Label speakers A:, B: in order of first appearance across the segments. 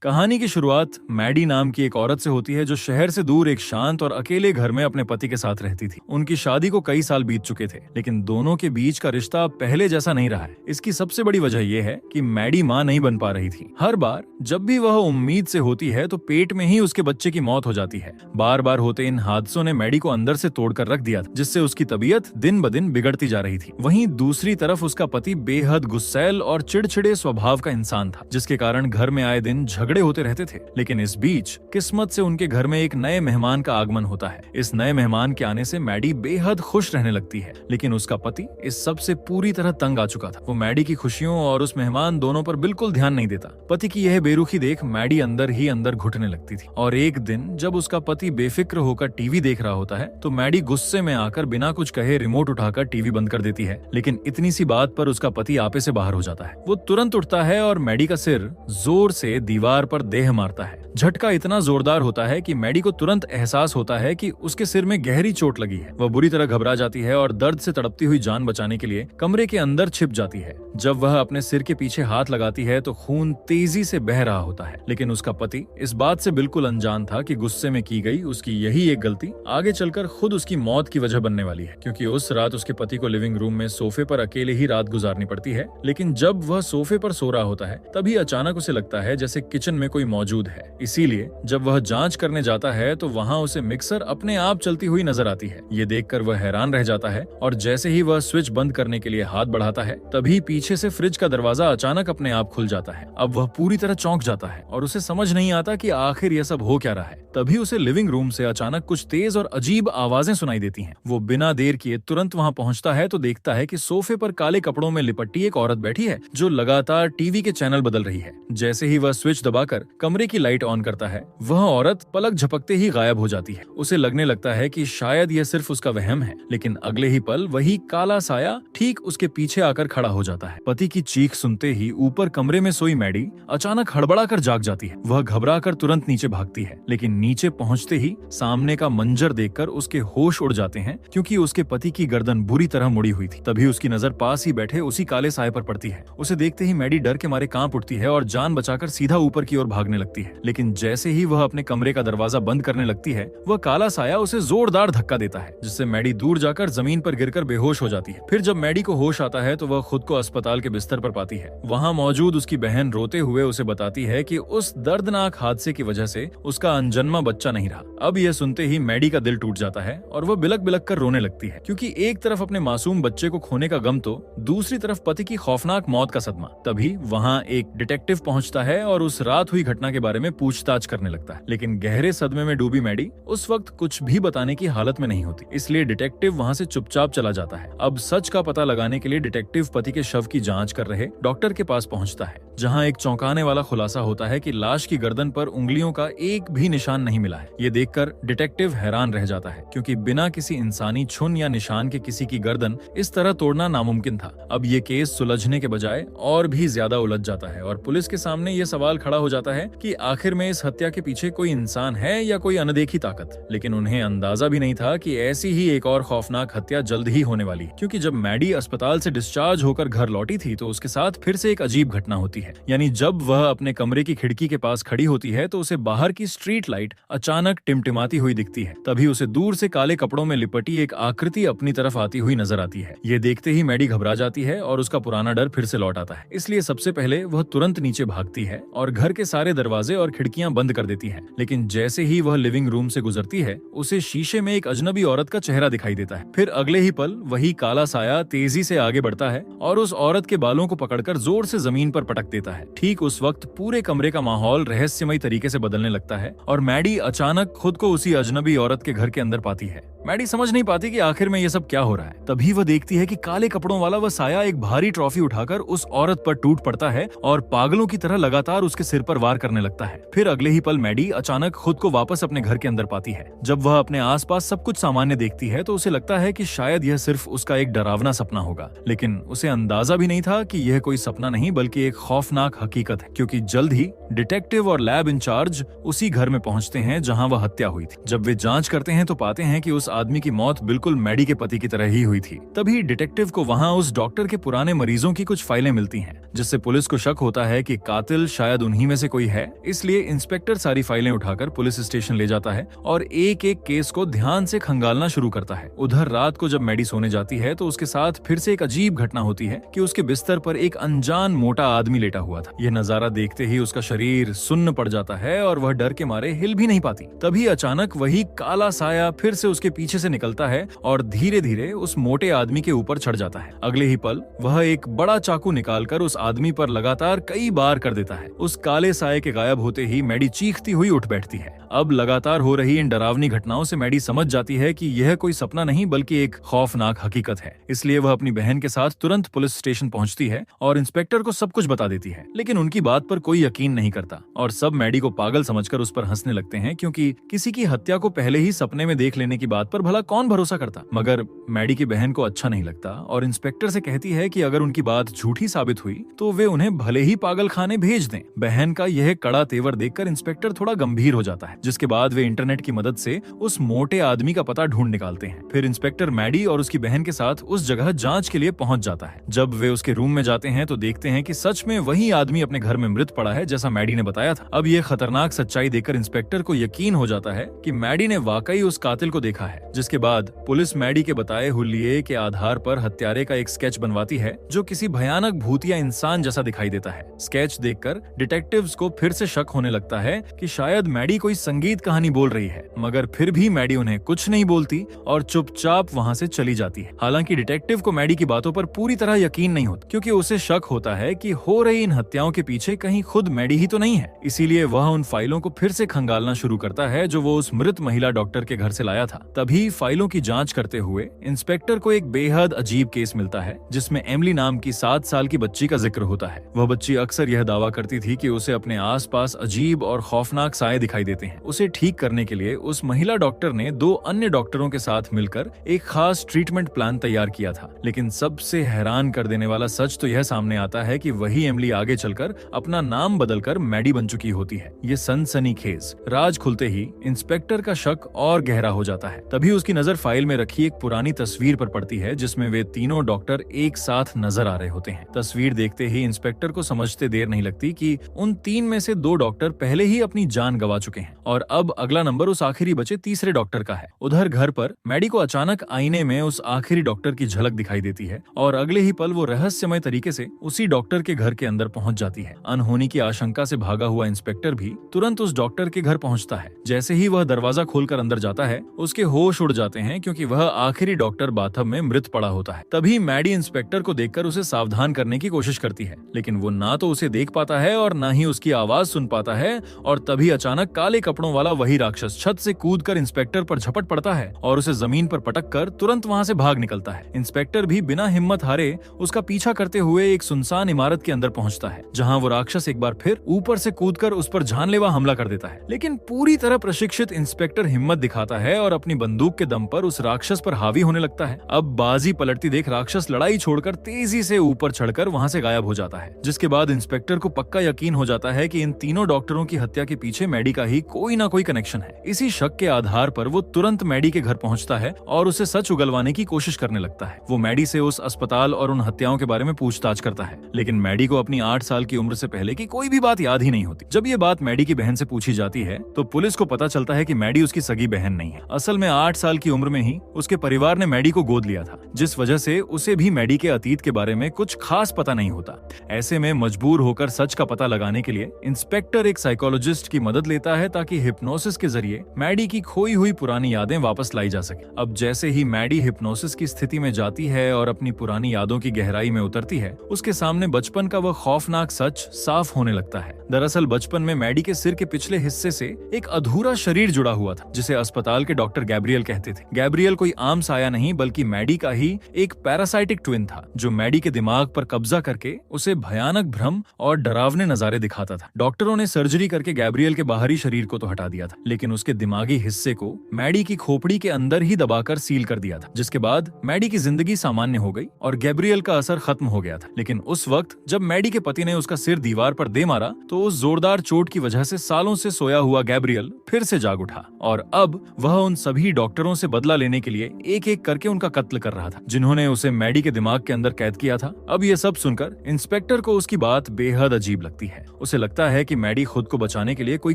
A: कहानी की शुरुआत मैडी नाम की एक औरत से होती है जो शहर से दूर एक शांत और अकेले घर में अपने पति के साथ रहती थी। उनकी शादी को कई साल बीत चुके थे, लेकिन दोनों के बीच का रिश्ता पहले जैसा नहीं रहा है। इसकी सबसे बड़ी वजह यह है कि मैडी माँ नहीं बन पा रही थी। हर बार जब भी वह उम्मीद से होती है तो पेट में ही उसके बच्चे की मौत हो जाती है। बार बार होते इन हादसों ने मैडी को अंदर से तोड़कर रख दिया, जिससे उसकी तबीयत दिन ब दिन बिगड़ती जा रही थी। वहीं दूसरी तरफ उसका पति बेहद गुस्सैल और चिड़चिड़े स्वभाव का इंसान था, जिसके कारण घर में आए दिन झगड़े होते रहते थे। लेकिन इस बीच किस्मत से उनके घर में एक नए मेहमान का आगमन होता है। इस नए मेहमान के आने से मैडी बेहद खुश रहने लगती है, लेकिन उसका पति इस सब से पूरी तरह तंग आ चुका था। वो मैडी की खुशियों और उस मेहमान दोनों पर बिल्कुल ध्यान नहीं देता। पति की यह बेरुखी देख मैडी अंदर ही अंदर घुटने लगती थी। और एक दिन जब उसका पति बेफिक्र होकर टीवी देख रहा होता है तो मैडी गुस्से में आकर बिना कुछ कहे रिमोट उठाकर टीवी बंद कर देती है। लेकिन इतनी सी बात पर उसका पति आपे से बाहर हो जाता है। वो तुरंत उठता है और मैडी का सिर जोर से दीवार पर देह मारता है। झटका इतना जोरदार होता है कि मैडी को तुरंत एहसास होता है कि उसके सिर में गहरी चोट लगी है। वह बुरी तरह घबरा जाती है और दर्द से तड़पती हुई जान बचाने के लिए कमरे के अंदर छिप जाती है। जब वह अपने सिर के पीछे हाथ लगाती है तो खून तेजी से बह रहा होता है। लेकिन उसका पति इस बात से बिल्कुल अनजान था कि गुस्से में की गई उसकी यही एक गलती आगे चलकर खुद उसकी मौत की वजह बनने वाली है, क्योंकि उस रात उसके पति को लिविंग रूम में सोफे पर अकेले ही रात गुजारनी पड़ती है। लेकिन जब वह सोफे पर सो रहा होता है तभी अचानक उसे लगता है जैसे किचन में कोई मौजूद है। इसीलिए जब वह जांच करने जाता है तो वहां उसे मिक्सर अपने आप चलती हुई नजर आती है। ये देखकर वह हैरान रह जाता है और जैसे ही वह स्विच बंद करने के लिए हाथ बढ़ाता है तभी पीछे से फ्रिज का दरवाजा अचानक अपने आप खुल जाता है। अब वह पूरी तरह चौंक जाता है और उसे समझ नहीं आता कि आखिर यह सब हो क्या रहा है। तभी उसे लिविंग रूम से अचानक कुछ तेज और अजीब आवाजें सुनाई देती हैं। वो बिना देर किए तुरंत वहां पहुंचता है तो देखता है कि सोफे पर काले कपड़ों में लिपटी एक औरत बैठी है जो लगातार टीवी के चैनल बदल रही है। जैसे ही वह स्विच दबाकर कमरे की लाइट ऑन करता है वह औरत पलक झपकते ही गायब हो जाती है। उसे लगने लगता है कि शायद यह सिर्फ उसका वहम है, लेकिन अगले ही पल वही काला साया ठीक उसके पीछे आकर खड़ा हो जाता है। पति की चीख सुनते ही ऊपर कमरे में सोई मैडी अचानक हड़बड़ाकर जाग जाती है। वह घबराकर तुरंत नीचे भागती है, लेकिन नीचे पहुंचते ही सामने का मंजर देखकर उसके होश उड़ जाते हैं, क्योंकि उसके पति की गर्दन बुरी तरह मुड़ी हुई थी। तभी उसकी नजर पास ही बैठे उसी काले साए पर पड़ती है। उसे देखते ही मैडी डर के मारे कांप उठती है और जान बचाकर सीधा ऊपर की ओर भागने लगती है। लेकिन जैसे ही वह अपने कमरे का दरवाजा बंद करने लगती है वह काला साया उसे जोरदार धक्का देता है, जिससे मैडी दूर जाकर जमीन पर गिरकर बेहोश हो जाती है। फिर जब मैडी को होश आता है तो वह खुद को अस्पताल के बिस्तर पर पाती है। वहां मौजूद उसकी बहन रोते हुए उसे बताती है कि उस दर्दनाक हादसे की वजह से उसका अनजन्मा बच्चा नहीं रहा। अब यह सुनते ही मैडी का दिल टूट जाता है और वह बिलक बिलक कर रोने लगती है, क्योंकि एक तरफ अपने मासूम बच्चे को खोने का गम तो दूसरी तरफ पति की खौफनाक मौत का सदमा। तभी वहां एक डिटेक्टिव पहुंचता है और उस रात हुई घटना के बारे में पूछताछ करने लगता है। लेकिन गहरे सदमे में डूबी मैडी उस वक्त कुछ भी बताने की हालत में नहीं होती, इसलिए डिटेक्टिव वहां से चुपचाप चला जाता है। अब सच का पता लगाने के लिए डिटेक्टिव पति के शव की जांच कर रहे डॉक्टर के पास पहुंचता है, जहां एक चौंकाने वाला खुलासा होता है कि लाश की गर्दन पर उंगलियों का एक भी निशान नहीं मिला है। ये देखकर डिटेक्टिव हैरान रह जाता है, क्योंकि बिना किसी इंसानी छुन या निशान के किसी की गर्दन इस तरह तोड़ना नामुमकिन था। अब ये केस सुलझने के बजाय और भी ज्यादा उलझ जाता है और पुलिस के सामने ये सवाल खड़ा हो जाता है कि आखिर में इस हत्या के पीछे कोई इंसान है या कोई अनदेखी ताकत। लेकिन उन्हें अंदाजा भी नहीं था कि ऐसी ही एक और खौफनाक हत्या जल्द ही होने वाली, क्योंकि जब मैडी अस्पताल से डिस्चार्ज होकर घर लौटी थी तो उसके साथ फिर से एक अजीब घटना होती है। यानी जब वह अपने कमरे की खिड़की के पास खड़ी होती है तो उसे बाहर की स्ट्रीट लाइट अचानक टिमटिमाती हुई दिखती है। तभी उसे दूर से काले कपड़ों में लिपटी एक आकृति अपनी तरफ आती हुई नजर आती है। ये देखते ही मैडी घबरा जाती है और उसका पुराना डर फिर से लौट आता है। इसलिए सबसे पहले वह तुरंत नीचे भागती है और घर के सारे दरवाजे और खिड़कियां बंद कर देती है। लेकिन जैसे ही वह लिविंग रूम से गुजरती है उसे शीशे में एक अजनबी औरत का चेहरा दिखाई देता है। फिर अगले ही पल वही काला साया तेजी से आगे बढ़ता है और उस औरत के बालों को पकड़कर जोर से जमीन पर पटक देता है। ठीक उस वक्त पूरे कमरे का माहौल रहस्यमय तरीके से बदलने लगता है और मैडी अचानक खुद को उसी अजनबी औरत के घर के अंदर पाती है। मैडी समझ नहीं पाती कि आखिर में ये सब क्या हो रहा है। तभी वह देखती है कि काले कपड़ों वाला वह साया एक भारी ट्रॉफी उठाकर उस औरत पर टूट पड़ता है और पागलों की तरह लगातार उसके सिर पर वार करने लगता है। फिर अगले ही पल मैडी अचानक खुद को वापस अपने घर के अंदर पाती है। जब वह अपने आसपास सब कुछ सामान्य देखती है तो उसे लगता है कि शायद यह सिर्फ उसका एक डरावना सपना होगा, लेकिन उसे अंदाजा भी नहीं था कि यह कोई सपना नहीं बल्कि एक खौफ खौफनाक हकीकत है, क्योंकि जल्द ही डिटेक्टिव और लैब इंचार्ज उसी घर में पहुंचते हैं जहां वह हत्या हुई थी। जब वे जांच करते हैं तो पाते हैं कि उस आदमी की मौत बिल्कुल मैडी के पति की तरह ही हुई थी। तभी डिटेक्टिव को वहां उस डॉक्टर के पुराने मरीजों की कुछ फाइलें मिलती हैं, जिससे पुलिस को शक होता है कि कातिल शायद उन्हीं में से कोई है। इसलिए इंस्पेक्टर सारी फाइलें उठाकर पुलिस स्टेशन ले जाता है और एक एक केस को ध्यान से खंगालना शुरू करता है। उधर रात को जब मैडी सोने जाती है तो उसके साथ फिर से एक अजीब घटना होती है कि उसके बिस्तर पर एक अनजान मोटा आदमी लेटा हुआ था। यह नजारा देखते ही उसका शरीर सुन्न पड़ जाता है और वह डर के मारे हिल भी नहीं पाती। तभी अचानक वही काला साया फिर से उसके पीछे से निकलता है और धीरे धीरे उस मोटे आदमी के ऊपर चढ़ जाता है। अगले ही पल वह एक बड़ा चाकू निकालकर उस आदमी पर लगातार कई बार कर देता है। उस काले साये के गायब होते ही मैडी चीखती हुई उठ बैठती है। अब लगातार हो रही इन डरावनी घटनाओं से मैडी समझ जाती है कि यह कोई सपना नहीं बल्कि एक खौफनाक हकीकत है। इसलिए वह अपनी बहन के साथ तुरंत पुलिस स्टेशन पहुंचती है और इंस्पेक्टर को सब कुछ बता देती है। लेकिन उनकी बात पर कोई यकीन नहीं करता और सब मैडी को पागल समझकर उस पर हंसने लगते हैं, क्योंकि किसी की हत्या को पहले ही सपने में देख लेने की बात पर भला कौन भरोसा करता। मगर मैडी की बहन को अच्छा नहीं लगता और इंस्पेक्टर से कहती है कि अगर उनकी बात झूठी साबित हुई तो वे उन्हें भले ही पागल खाने भेज दें। बहन का यह कड़ा तेवर देखकर इंस्पेक्टर थोड़ा गंभीर हो जाता है, जिसके बाद वे इंटरनेट की मदद से उस मोटे आदमी का पता ढूंढ निकालते हैं। फिर इंस्पेक्टर मैडी और उसकी बहन के साथ उस जगह जांच के लिए पहुंच जाता है। जब वे उसके रूम में जाते हैं तो देखते हैं कि सच में वही आदमी अपने घर में मृत पड़ा है जैसा मैडी ने बताया था। अब यह खतरनाक सच्चाई देखकर इंस्पेक्टर को यकीन हो जाता है कि मैडी ने वाकई उस कातिल को देखा है। जिसके बाद पुलिस मैडी के बताए हुलिये के आधार पर हत्यारे का एक स्केच बनवाती है जो किसी भयानक भूतिया इंसान जैसा दिखाई देता है। स्केच देखकर डिटेक्टिव्स को फिर से शक होने लगता है कि शायद मैडी कोई संगीत कहानी बोल रही है, मगर फिर भी मैडी उन्हें कुछ नहीं बोलती और चुपचाप वहां से चली जाती है। हालांकि डिटेक्टिव को मैडी की बातों पर पूरी तरह यकीन नहीं होता, क्योंकि उसे शक होता है कि हो रही इन हत्याओं के पीछे कहीं खुद मैडी ही तो नहीं है। इसीलिए वह उन फाइलों को फिर से खंगालना शुरू करता है जो वो उस मृत महिला डॉक्टर के घर से लाया था। तभी फाइलों की जांच करते हुए इंस्पेक्टर को एक बेहद अजीब केस मिलता है, जिसमें एमिली नाम की 7 साल की बच्ची का जिक्र होता है। वह बच्ची अक्सर यह दावा करती थी कि उसे अपने आसपास अजीब और खौफनाक साए दिखाई देते हैं। उसे ठीक करने के लिए उस महिला डॉक्टर ने 2 अन्य डॉक्टरों के साथ मिलकर एक खास ट्रीटमेंट प्लान तैयार किया था। लेकिन सबसे हैरान कर देने वाला सच तो यह सामने आता है कि वही एमिली आगे चलकर अपना नाम बदलकर मैडी बन चुकी होती है। ये सनसनीखेज राज खुलते ही इंस्पेक्टर का शक और गहरा हो जाता है। तभी उसकी नजर फाइल में रखी एक पुरानी तस्वीर पर पड़ती है, जिसमें वे तीनों डॉक्टर एक साथ नजर आ रहे होते हैं। तस्वीर देखते ही इंस्पेक्टर को समझते देर नहीं लगती कि उन 3 में से 2 डॉक्टर पहले ही अपनी जान गंवा चुके हैं और अब अगला नंबर उस आखिरी बचे तीसरे डॉक्टर का है। उधर घर पर मैडी को अचानक आईने में उस आखिरी डॉक्टर की झलक दिखाई देती है और अगले ही पल वो रहस्यमय तरीके से उसी डॉक्टर के घर के अंदर पहुंच जाती है। अनहोनी की आशंका से भागा हुआ इंस्पेक्टर भी तुरंत उस डॉक्टर के घर पहुंचता है। जैसे ही वह दरवाजा खोलकर अंदर जाता है, उसके होश उड़ जाते हैं, क्योंकि वह आखिरी डॉक्टर बाथटब में मृत पड़ा होता है। तभी मैडी इंस्पेक्टर को देखकर उसे सावधान करने की कोशिश करती है, लेकिन वो ना तो उसे देख पाता है और ना ही उसकी आवाज सुन पाता है। और तभी अचानक काले कपड़ों वाला वही राक्षस छत से कूदकर इंस्पेक्टर पर झपट पड़ता है और उसे जमीन पर पटक कर तुरंत वहां से भाग निकलता है। इंस्पेक्टर भी बिना हिम्मत हारे उसका पीछा करते हुए एक सुनसान इमारत के अंदर पहुंचता है, जहां वो राक्षस एक बार फिर ऊपर से कूदकर उस पर जानलेवा हमला कर देता है। लेकिन पूरी तरह प्रशिक्षित इंस्पेक्टर हिम्मत दिखाता है और अपनी बंदूक के दम पर उस राक्षस पर हावी होने लगता है। अब बाजी पलटती देख राक्षस लड़ाई छोड़कर तेजी से ऊपर चढ़कर वहां से गायब हो जाता है, जिसके बाद इंस्पेक्टर को पक्का यकीन हो जाता है कि इन तीनों डॉक्टरों की हत्या के पीछे मैडी का ही कोई ना कोई कनेक्शन है। इसी शक के आधार पर वो तुरंत मैडी के घर पहुंचता है और उसे सच उगलवाने की कोशिश करने लगता है। वो मैडी से उस अस्पताल और उन हत्याओं के बारे में पूछताछ करता है, लेकिन मैडी को अपनी 8 साल की उम्र से पहले की कोई भी बात याद ही नहीं होती। जब ये बात मैडी की बहन से पूछी जाती है तो पुलिस को पता चलता है कि मैडी उसकी सगी बहन नहीं है। असल में 8 साल की उम्र में ही उसके परिवार ने मैडी को गोद लिया था, जिस वजह से उसे भी मैडी के अतीत के बारे में कुछ खास पता नहीं होता। ऐसे में मजबूर होकर सच का पता लगाने के लिए इंस्पेक्टर एक साइकोलॉजिस्ट की मदद लेता है ताकि हिप्नोसिस के जरिए मैडी की खोई हुई पुरानी यादें वापस लाई जा सके। अब जैसे ही मैडी हिप्नोसिस की स्थिति में जाती है और अपनी पुरानी यादों की गहराई में उतरती है, उसके सामने बचपन का वह खौफनाक सच साफ होने लगता है। दरअसल बचपन में मैडी के सिर के पिछले हिस्से से एक अधूरा शरीर जुड़ा हुआ था, जिसे अस्पताल के डॉक्टर गैब्रियल कहते थे। गैब्रियल कोई आम साया नहीं बल्कि मैडी का ही एक पैरासाइटिक ट्विन था, जो मैडी के दिमाग पर कब्जा करके उसे भयानक भ्रम और डरावने नजारे दिखाता था। डॉक्टरों ने सर्जरी करके गैब्रियल के बाहरी शरीर को तो तो हटा दिया था, लेकिन उसके दिमागी हिस्से को मैडी की खोपड़ी के अंदर ही दबाकर सील कर दिया था, जिसके बाद मैडी की जिंदगी सामान्य हो गई और गैब्रियल का असर खत्म हो गया था। लेकिन उस वक्त जब मैडी के पति ने उसका सिर दीवार पर दे मारा तो उस जोरदार चोट की वजह से सालों से सोया हुआ गैब्रियल फिर से जाग उठा और अब वह उन सभी डॉक्टरों से बदला लेने के लिए एक एक करके उनका कत्ल कर रहा था, जिन्होंने उसे मैडी के दिमाग के अंदर कैद किया था। अब ये सब सुनकर इंस्पेक्टर को उसकी बात बेहद अजीब लगती है। उसे लगता है कि मैडी खुद को बचाने के लिए कोई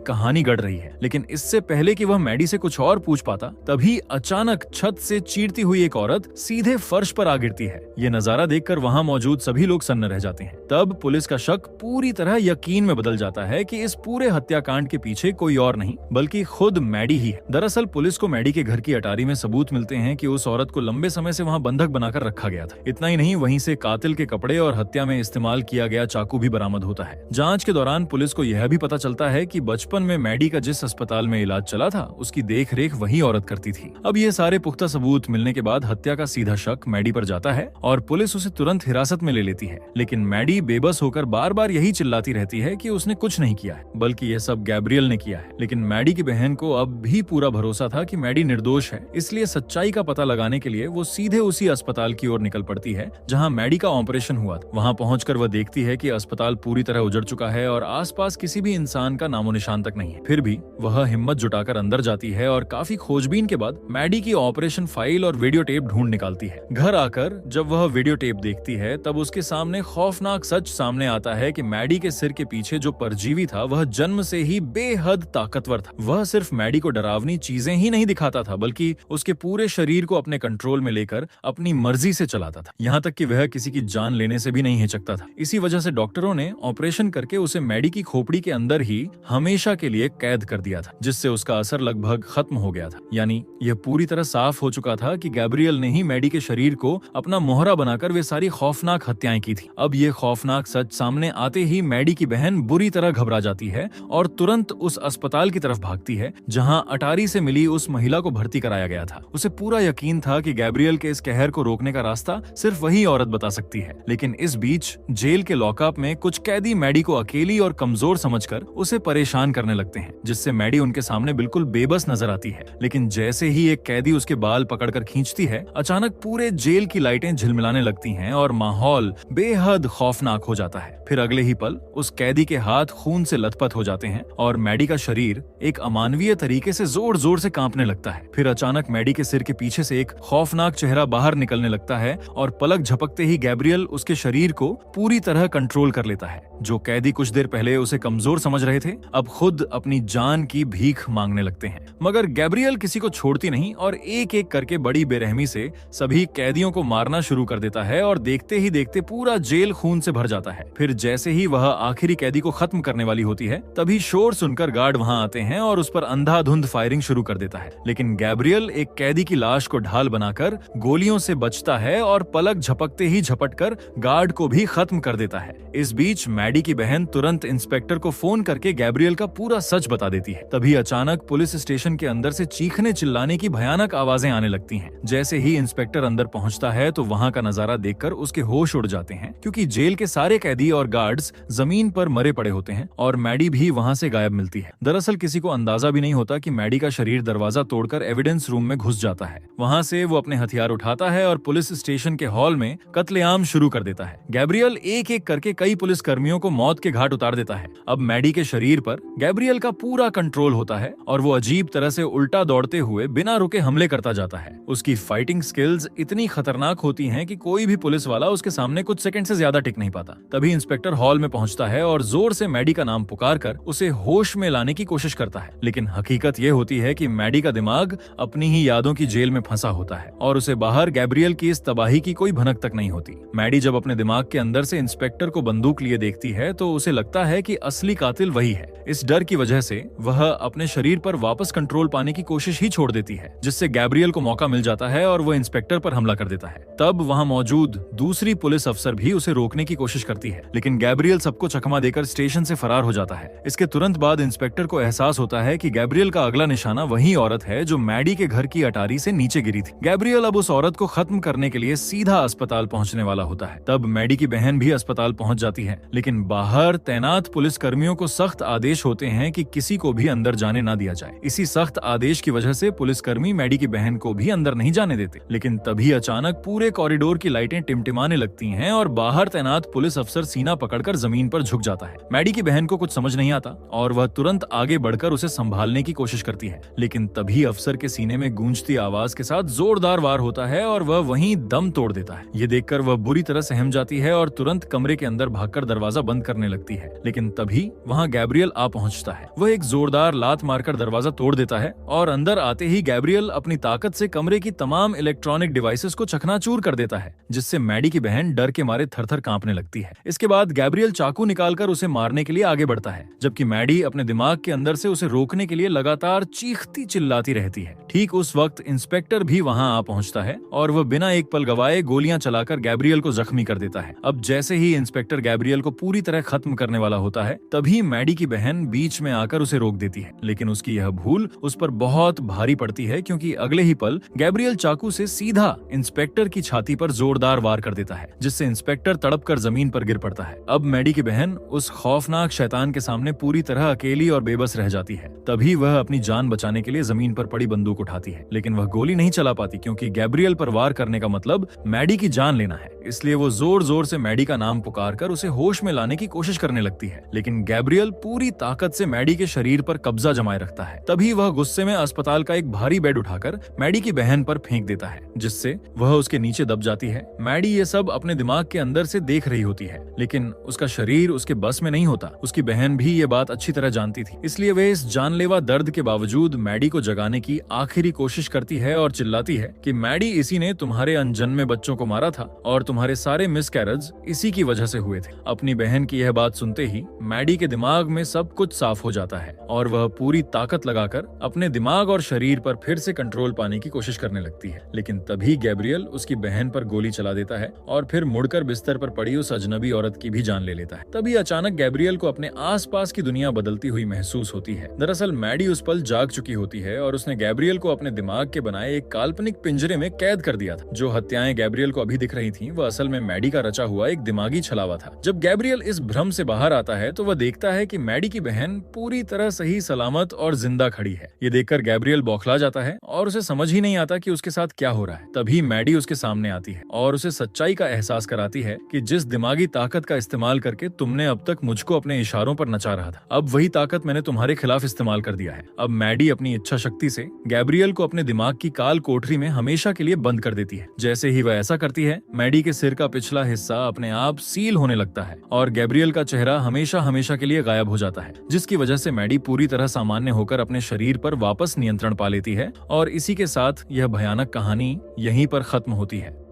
A: कहानी गढ़ रही है, लेकिन इससे पहले कि वह मैडी से कुछ और पूछ पाता, तभी अचानक छत से चीरती हुई एक औरत सीधे फर्श पर आ गिरती है। ये नजारा देखकर वहां मौजूद सभी लोग सन्न रह जाते हैं। तब पुलिस का शक पूरी तरह यकीन में बदल जाता है कि इस पूरे हत्याकांड के पीछे कोई और नहीं बल्कि खुद मैडी ही है। दरअसल पुलिस को मैडी के घर की अटारी में सबूत मिलते हैं कि उस औरत को लंबे समय से वहां बंधक बनाकर रखा गया था। इतना ही नहीं, वहीं से कातिल के कपड़े और हत्या में इस्तेमाल किया गया चाकू भी बरामद होता है। जांच के दौरान पुलिस को यह भी पता चलता है कि बचपन में मैडी का जिस अस्पताल में इलाज चला था उसकी देखरेख वही औरत करती थी। अब ये सारे पुख्ता सबूत मिलने के बाद हत्या का सीधा शक मैडी पर जाता है और पुलिस उसे तुरंत हिरासत में ले लेती है। लेकिन मैडी बेबस होकर बार बार यही चिल्लाती रहती है कि उसने कुछ नहीं किया है, बल्कि यह सब गैब्रियल ने किया है। लेकिन मैडी की बहन को अब भी पूरा भरोसा था कि मैडी निर्दोष है, इसलिए सच्चाई का पता लगाने के लिए वो सीधे उसी अस्पताल की ओर निकल पड़ती है जहां मैडी का ऑपरेशन हुआ था। वहां पहुंचकर वह देखती है कि अस्पताल पूरी तरह उजड़ चुका है और आसपास किसी भी इंसान का नामो निशान तक नहीं है। फिर भी वह हिम्मत जुटाकर अंदर जाती है और काफी खोजबीन के बाद मैडी की ऑपरेशन फाइल और वीडियो टेप ढूंढ निकालती है। घर आकर जब वह वीडियो टेप देखती है तब उसके सामने खौफनाक सच सामने आता है कि मैडी के सिर के पीछे जो परजीवी था वह जन्म से ही बेहद ताकतवर था। वह सिर्फ मैडी को डरावनी चीजें ही नहीं दिखाता था, बल्कि उसके पूरे शरीर को अपने कंट्रोल में लेकर अपनी मर्जी से चलाता था, यहाँ तक कि वह किसी की जान लेने से भी नहीं हिचकता था। इसी वजह से डॉक्टरों ने ऑपरेशन करके उसे मैडी की खोपड़ी के अंदर ही हमेशा के लिए कैद कर दिया था, जिससे उसका असर लगभग खत्म हो गया था। यानी यह पूरी तरह साफ हो चुका था कि गैब्रियल ने ही मैडी के शरीर को अपना मोहरा बनाकर वे सारी खौफनाक हत्याएं की थी। अब ये खौफनाक सच सामने आते ही मैडी की बहन बुरी तरह घबरा जाती है और तुरंत उस अस्पताल की तरफ भागती है जहां अटारी से मिली उस महिला को भर्ती कराया गया था। उसे पूरा यकीन था कि गैब्रियल के इस कहर को रोकने का रास्ता सिर्फ वही औरत बता सकती है। लेकिन इस बीच जेल के लॉकअप में कुछ कैदी मैडी को अकेली और कमजोर समझकर उसे परेशान करने लगते हैं, जिससे मैडी उनके सामने बिल्कुल बेबस नजर आती है। लेकिन जैसे ही एक कैदी उसके बाल पकड़कर खींचती है, अचानक पूरे जेल की लाइटें झिलमिलाने लगती हैं और माहौल बेहद खौफनाक हो जाता है। फिर अगले ही पल उस कैदी के हाथ खून से लथपथ हो जाते हैं और मैडी का शरीर एक अमानवीय तरीके से जोर जोर से कांपने लगता है। फिर अचानक मैडी के सिर के पीछे से एक खौफनाक चेहरा बाहर निकलने लगता है और पलक झपकते ही गैब्रियल उसके शरीर को पूरी तरह कंट्रोल कर लेता है। जो कैदी कुछ देर पहले उसे कमजोर समझ रहे थे, अब खुद अपनी जान की भीख मांगने लगते हैं। मगर गैब्रियल किसी को छोड़ती नहीं और एक एक करके बड़ी बेरहमी से सभी कैदियों को मारना शुरू कर देता है और देखते ही देखते पूरा जेल खून से भर जाता है। फिर जैसे ही वह आखिरी कैदी को खत्म करने वाली होती है, तभी शोर सुनकर गार्ड वहां आते हैं और उस पर अंधाधुंध फायरिंग शुरू कर देता है। लेकिन गैब्रियल एक कैदी की लाश को ढाल बनाकर गोलियों से बचता है और पलक झपकते ही झपटकर गार्ड को भी खत्म कर देता है। इस बीच मैडी की बहन तुरंत इंस्पेक्टर को फोन करके गैब्रियल का पूरा सच बता देती है। तभी अचानक पुलिस स्टेशन के अंदर से चीखने चिल्लाने की भयानक आवाजें आने लगती हैं। जैसे ही इंस्पेक्टर अंदर पहुंचता है तो वहां का नजारा देखकर उसके होश उड़ जाते हैं, क्योंकि जेल के सारे कैदी और गार्ड्स जमीन पर मरे पड़े होते हैं और मैडी भी वहां से गायब मिलती है। दरअसल किसी को अंदाजा भी नहीं होता कि मैडी का शरीर दरवाजा तोड़कर एविडेंस रूम में घुस जाता है। वहां से वो अपने हथियार उठाता है और पुलिस स्टेशन के हॉल में कत्लेआम शुरू कर देता है। गैब्रियल एक एक करके कई पुलिस कर्मियों को मौत के घाट उतार देता है। अब मैडी के शरीर पर गैब्रियल का पूरा कंट्रोल होता है और वो अजीब तरह से उल्टा दौड़ते हुए बिना रुके हमले करता जाता है। उसकी फाइटिंग स्किल्स इतनी खतरनाक होती हैं कि कोई भी पुलिस वाला उसके सामने कुछ सेकंड से ज्यादा टिक नहीं पाता। तभी इंस्पेक्टर हॉल में पहुंचता है और जोर से मैडी का नाम पुकारकर उसे होश में लाने की कोशिश करता है। लेकिन हकीकत ये होती है कि मैडी का दिमाग अपनी ही यादों की जेल में फंसा होता है और उसे बाहर गैब्रियल की इस तबाही की कोई भनक तक नहीं होती। मैडी जब अपने दिमाग के अंदर से इंस्पेक्टर को बंदूक लिए देखती है तो उसे लगता है कि असली कातिल वही है। इस डर की वजह से वह अपने शरीर पर वापस कंट्रोल पाने की कोशिश ही छोड़ देती है, जिससे गैब्रियल को मौका मिल जाता है और वो इंस्पेक्टर पर हमला कर देता है। तब वहां मौजूद दूसरी पुलिस अफसर भी उसे रोकने की कोशिश करती है, लेकिन गैब्रियल सबको चकमा देकर स्टेशन से फरार हो जाता है। इसके तुरंत बाद इंस्पेक्टर को एहसास होता है कि गैब्रियल का अगला निशाना वही औरत है जो मैडी के घर की अटारी से नीचे गिरी थी। गैब्रियल अब उस औरत को खत्म करने के लिए सीधा अस्पताल पहुंचने वाला होता है। तब मैडी की बहन भी अस्पताल पहुंच जाती है, लेकिन बाहर तैनात पुलिस कर्मियों को सख्त आदेश होते हैं कि किसी किसी को भी अंदर जाने ना दिया जाए। इसी सख्त आदेश की वजह से पुलिसकर्मी मैडी की बहन को भी अंदर नहीं जाने देते। लेकिन तभी अचानक पूरे कॉरिडोर की लाइटें टिमटिमाने लगती हैं और बाहर तैनात पुलिस अफसर सीना पकड़कर जमीन पर झुक जाता है। मैडी की बहन को कुछ समझ नहीं आता और वह तुरंत आगे बढ़कर उसे संभालने की कोशिश करती है। लेकिन तभी अफसर के सीने में गूंजती आवाज के साथ जोरदार वार होता है और वह वहीं दम तोड़ देता है। ये देखकर वह बुरी तरह सहम जाती है और तुरंत कमरे के अंदर भागकर दरवाजा बंद करने लगती है। लेकिन तभी वहां गैब्रियल आ पहुंचता है। वह एक जोरदार लात मारकर दरवाजा तोड़ देता है और अंदर आते ही गैब्रियल अपनी ताकत से कमरे की तमाम इलेक्ट्रॉनिक डिवाइसेस को चकनाचूर कर देता है, जिससे मैडी की बहन डर के मारे थरथर कांपने लगती है। इसके बाद गैब्रियल चाकू निकालकर उसे मारने के लिए आगे बढ़ता है, जबकि मैडी अपने दिमाग के अंदर से उसे रोकने के लिए लगातार चीखती चिल्लाती रहती है। ठीक उस वक्त इंस्पेक्टर भी वहां आ पहुंचता है और वह बिना एक पल गवाए गोलियां चलाकर गैब्रियल को जख्मी कर देता है। अब जैसे ही इंस्पेक्टर गैब्रियल को पूरी तरह खत्म करने वाला होता है, तभी मैडी की बहन बीच में आकर उसे रोक देती है। लेकिन उसकी यह भूल उस पर बहुत भारी पड़ती है, क्योंकि अगले ही पल गैब्रियल चाकू से सीधा इंस्पेक्टर की छाती पर जोरदार वार कर देता है, जिससे इंस्पेक्टर तड़पकर जमीन पर गिर पड़ता है। अब मैडी की बहन उस खौफनाक शैतान के सामने पूरी तरह अकेली और बेबस रह जाती है। तभी वह अपनी जान बचाने के लिए जमीन पर पड़ी बंदूक उठाती है, लेकिन वह गोली नहीं चला पाती, क्योंकि गैब्रियल पर वार करने का मतलब मैडी की जान लेना है। इसलिए वो जोर जोर से मैडी का नाम पुकारकर उसे होश में लाने की कोशिश करने लगती है। लेकिन गैब्रियल पूरी ताकत से मैडी के शरीर पर कब्जा जमाए रखता है। तभी वह गुस्से में अस्पताल का एक भारी बेड उठाकर मैडी की बहन पर फेंक देता है, जिससे वह उसके नीचे दब जाती है। मैडी ये सब अपने दिमाग के अंदर से देख रही होती है, लेकिन उसका शरीर उसके बस में नहीं होता। उसकी बहन भी ये बात अच्छी तरह जानती थी, इसलिए वे इस जानलेवा दर्द के बावजूद मैडी को जगाने की आखिरी कोशिश करती है और चिल्लाती है कि मैडी, इसी ने तुम्हारे अनजन्मे बच्चों को मारा था और तुम्हारे सारे मिसकैरेज इसी की वजह से हुए थे। अपनी बहन की यह बात सुनते ही मैडी के दिमाग में सब कुछ साफ हो जाता है और वह पूरी ताकत लगाकर अपने दिमाग और शरीर पर फिर से कंट्रोल पाने की कोशिश करने लगती है। लेकिन तभी गैब्रियल उसकी बहन पर गोली चला देता है और फिर मुड़कर बिस्तर पर पड़ी उस अजनबी औरत की भी जान ले लेता है। तभी अचानक गैब्रियल को अपने आसपास की दुनिया बदलती हुई महसूस होती है। दरअसल मैडी उस पल जाग चुकी होती है और उसने गैब्रियल को अपने दिमाग के बनाए एक काल्पनिक पिंजरे में कैद कर दिया था। जो हत्याएं गैब्रियल को अभी दिख रही थीं, वह असल में मैडी का रचा हुआ एक दिमागी छलावा था। जब गैब्रियल इस भ्रम से बाहर आता है तो वह देखता है कि मैडी की बहन पूरी तरह सही सलामत और जिंदा खड़ी है। ये देखकर गैब्रियल बौखला जाता है और उसे समझ ही नहीं आता कि उसके साथ क्या हो रहा है। तभी मैडी उसके सामने आती है और उसे सच्चाई का एहसास कराती है कि जिस दिमागी ताकत का इस्तेमाल करके तुमने अब तक मुझको अपने इशारों पर नचा रहा था, अब वही ताकत मैंने तुम्हारे खिलाफ इस्तेमाल कर दिया है। अब मैडी अपनी इच्छा शक्ति से गैब्रियल को अपने दिमाग की काल कोठरी में हमेशा के लिए बंद कर देती है। जैसे ही वह ऐसा करती है, मैडी के सिर का पिछला हिस्सा अपने आप सील होने लगता है और गैब्रियल का चेहरा हमेशा हमेशा के लिए गायब हो जाता है, जिसकी वजह से मैडी पूरी तरह सामान्य होकर अपने शरीर पर वापस नियंत्रण पा लेती है। और इसी के साथ यह भयानक कहानी यहीं पर खत्म होती है।